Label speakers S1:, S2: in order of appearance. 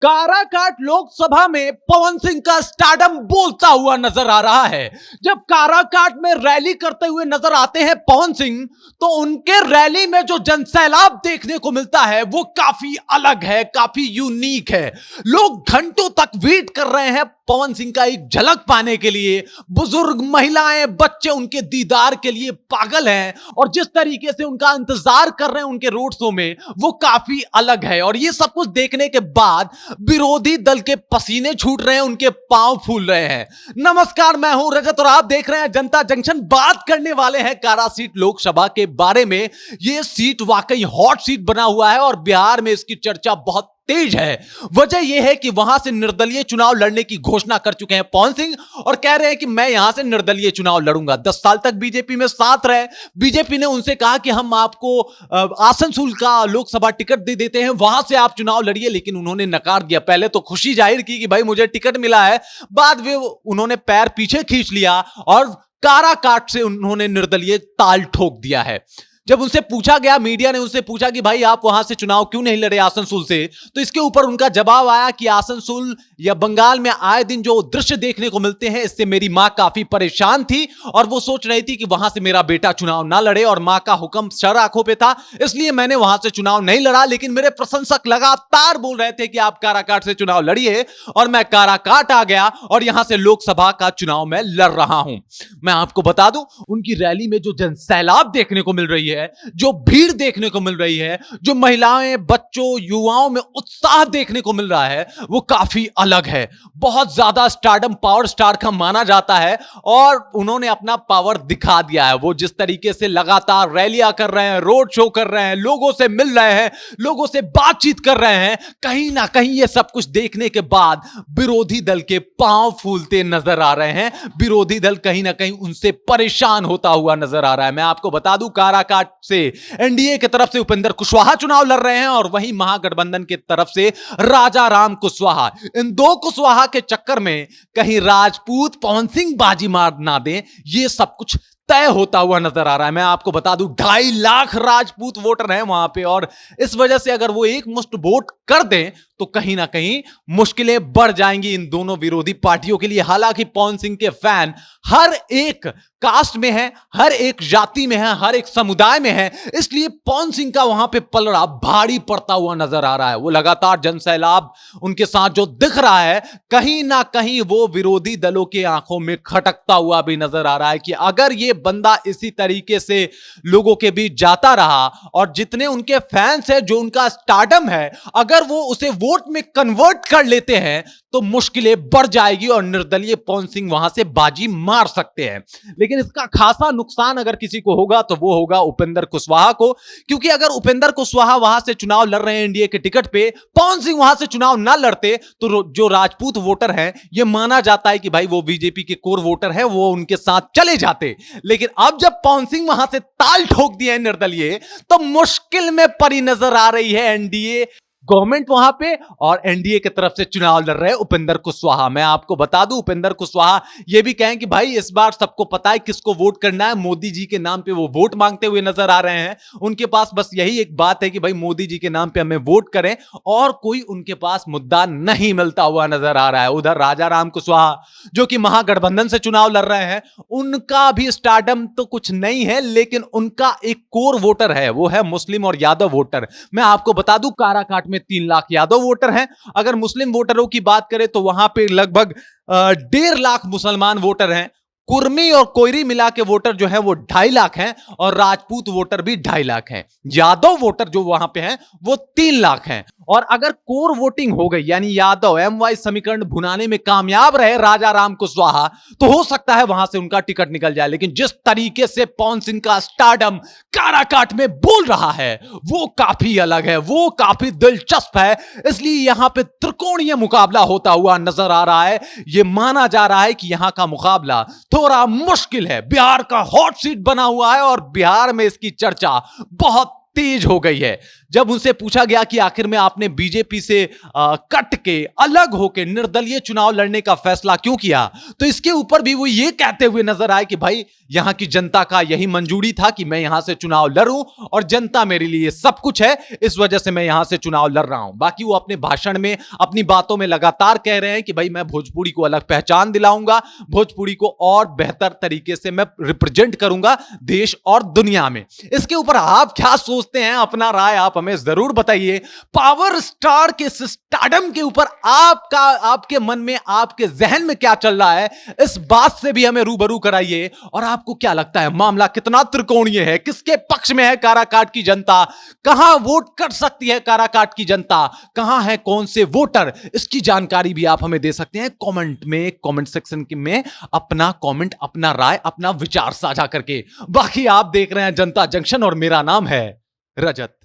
S1: काराकाट लोकसभा में पवन सिंह का स्टारडम बोलता हुआ नजर आ रहा है। जब काराकाट में रैली करते हुए नजर आते हैं पवन सिंह, तो उनके रैली में जो जनसैलाब देखने को मिलता है वो काफी अलग है, काफी यूनिक है। लोग घंटों तक वेट कर रहे हैं पवन सिंह का एक झलक पाने के लिए। बुजुर्ग, महिलाएं, बच्चे उनके दीदार के लिए पागल हैं और जिस तरीके से उनका इंतजार कर रहे हैं उनके रोड शो में वो काफी अलग है। और ये सब कुछ देखने के बाद विरोधी दल के पसीने छूट रहे हैं, उनके पांव फूल रहे हैं। नमस्कार, मैं हूं रजत और आप देख रहे हैं जनता जंक्शन। बात करने वाले हैं कारा सीट लोकसभा के बारे में। यह सीट वाकई हॉट सीट बना हुआ है और बिहार में इसकी चर्चा बहुत तेज है। वजह यह है कि वहां से निर्दलीय चुनाव लड़ने की घोषणा कर चुके हैं पवन सिंह और कह रहे हैं कि मैं यहां से निर्दलीय चुनाव लड़ूंगा। 10 साल तक बीजेपी में साथ रहे। बीजेपी ने उनसे कहा कि हम आपको आसनसोल का लोकसभा टिकट दे देते हैं, वहां से आप चुनाव लड़िए, लेकिन उन्होंने नकार दिया। पहले तो खुशी जाहिर की कि भाई मुझे टिकट मिला है, बाद में उन्होंने पैर पीछे खींच लिया और काराकाट से उन्होंने निर्दलीय ताल ठोक दिया है। जब उनसे पूछा गया, मीडिया ने उनसे पूछा कि भाई आप वहां से चुनाव क्यों नहीं लड़े आसनसोल से, तो इसके ऊपर उनका जवाब आया कि आसनसोल या बंगाल में आए दिन जो दृश्य देखने को मिलते हैं इससे मेरी मां काफी परेशान थी और वो सोच रही थी कि वहां से मेरा बेटा चुनाव ना लड़े और मां का हुक्म सर आंखों पे था, इसलिए मैंने वहां से चुनाव नहीं लड़ा। लेकिन मेरे प्रशंसक लगातार बोल रहे थे कि आप काराकाट से चुनाव लड़िए और मैं काराकाट आ गया और यहां से लोकसभा का चुनाव मैं लड़ रहा हूं। मैं आपको बता दूं, उनकी रैली में जो जनसैलाब देखने को मिल रही है, जो भीड़ देखने को मिल रही है, जो महिलाएं, बच्चों, युवाओं में उत्साह देखने को मिल रहा है वो काफी अलग है। बहुत ज्यादा स्टारडम पावर स्टार का माना जाता है और उन्होंने अपना पावर दिखा दिया है। वो जिस तरीके से लगातार रैलियां कर रहे हैं, रोड शो कर रहे हैं, लोगों से मिल रहे हैं, लोगों से बातचीत कर रहे हैं, कहीं ना कहीं ये सब कुछ देखने के बाद विरोधी दल के पांव फूलते नजर आ रहे हैं। विरोधी दल कहीं ना कहीं उनसे परेशान होता हुआ नजर आ रहा है। मैं आपको बता दूं, काराकाट से एनडीए की तरफ से उपेंद्र कुशवाहा चुनाव लड़ रहे हैं और वहीं महागठबंधन की तरफ से राजा राम कुशवाहा। इन दो कुशवाहा के चक्कर में कहीं राजपूत पवन सिंह बाजी मार ना दें, यह सब कुछ तय होता हुआ नजर आ रहा है। मैं आपको बता दूं, 2.5 लाख राजपूत वोटर हैं वहां पे और इस वजह से अगर वो एक मुश्त वोट कर दें तो कहीं ना कहीं मुश्किलें बढ़ जाएंगी इन दोनों विरोधी पार्टियों के लिए। हालांकि पवन सिंह के फैन हर एक कास्ट में है, हर एक जाति में है, हर एक समुदाय में है, इसलिए पवन सिंह का वहां पे पलड़ा भारी पड़ता हुआ नजर आ रहा है। वो लगातार जनसैलाब उनके साथ जो दिख रहा है, कहीं ना कहीं वो विरोधी दलों की आंखों में खटकता हुआ भी नजर आ रहा है कि अगर ये बंदा इसी तरीके से लोगों के बीच जाता रहा और जितने उनके फैंस हैं, जो उनका स्टारडम है, अगर वो उसे वोट में कन्वर्ट कर लेते हैं तो मुश्किलें बढ़ जाएगी और निर्दलीय पवन सिंह वहां से बाजी मार सकते हैं। लेकिन इसका खासा नुकसान अगर किसी को होगा तो वो होगा उपेंद्र कुशवाहा को, क्योंकि अगर उपेंद्र कुशवाहा वहां से चुनाव लड़ रहे हैं एनडीए के टिकट पे, पवन सिंह वहां से चुनाव ना लड़ते तो जो राजपूत वोटर हैं, ये माना जाता है कि भाई वो बीजेपी के कोर वोटर हैं, वो उनके साथ चले जाते। लेकिन अब जब पवन सिंह वहां से ताल ठोक दिए हैं निर्दलीय, तो मुश्किल में पड़ी नजर आ रही है एनडीए गवर्नमेंट वहां पे और एनडीए की तरफ से चुनाव लड़ रहे हैं उपेंद्र कुशवाहा। मैं आपको बता दूं, उपेंद्र कुशवाहा ये भी कहें कि भाई इस बार सबको पता है किसको वोट करना है, मोदी जी के नाम पे वो वोट मांगते हुए नजर आ रहे हैं। उनके पास बस यही एक बात है कि भाई मोदी जी के नाम पे हमें वोट करें और कोई उनके पास मुद्दा नहीं मिलता हुआ नजर आ रहा है। उधर राजा राम कुशवाहा जो कि महागठबंधन से चुनाव लड़ रहे हैं, उनका भी स्टारडम तो कुछ नहीं है, लेकिन उनका एक कोर वोटर है, वो है मुस्लिम और यादव वोटर। मैं आपको बता दूं, काराकाट में 3 लाख यादव वोटर हैं। अगर मुस्लिम वोटरों की बात करें तो वहां पे लगभग 1.5 लाख मुसलमान वोटर हैं। कुर्मी और कोयरी मिला के वोटर जो है वो 2.5 लाख हैं और राजपूत वोटर भी 2.5 लाख हैं। यादव वोटर जो वहां पे हैं वो 3 लाख हैं। और अगर कोर वोटिंग हो गई, यानी यादव एमवाई समीकरण भुनाने में कामयाब रहे राजा राम कुशवाहा, तो हो सकता है वहां से उनका टिकट निकल जाए। लेकिन जिस तरीके से पवन सिंह का स्टारडम काराकाट में बोल रहा है वो काफी अलग है, वो काफी दिलचस्प है, इसलिए यहां पे त्रिकोणीय मुकाबला होता हुआ नजर आ रहा है। यह माना जा रहा है कि यहां का मुकाबला थोड़ा मुश्किल है। बिहार का हॉट सीट बना हुआ है और बिहार में इसकी चर्चा बहुत तेज हो गई है। जब उनसे पूछा गया कि आखिर में आपने बीजेपी से कट के अलग होकर निर्दलीय चुनाव लड़ने का फैसला क्यों किया, तो इसके ऊपर भी वो ये कहते हुए नजर आए कि भाई यहां की जनता का यही मंजूरी था कि मैं यहां से चुनाव लड़ूं और जनता मेरे लिए सब कुछ है, इस वजह से मैं यहां से चुनाव लड़ रहा हूं। बाकी वो अपने भाषण में, अपनी बातों में लगातार कह रहे हैं कि भाई मैं भोजपुरी को अलग पहचान दिलाऊंगा, भोजपुरी को और बेहतर तरीके से मैं रिप्रेजेंट करूंगा देश और दुनिया में। इसके ऊपर आप क्या सोचते हैं? अपना राय आप हमें जरूर बताइए। पावर स्टार के स्टारडम के ऊपर आपके मन में, आपके जहन में क्या चल रहा है, इस बात से भी हमें रूबरू कराइए। और आपको क्या लगता है मामला कितना त्रिकोणीय है? किसके पक्ष में है काराकाट की जनता? कहां वोट कर सकती है काराकाट की जनता? कहां है कौन से वोटर? इसकी जानकारी भी आप हमें दे सकते हैं कमेंट में, कमेंट सेक्शन में अपना कमेंट, अपना राय, अपना विचार साझा करके। बाकी आप देख रहे हैं जनता जंक्शन और मेरा नाम है रजत।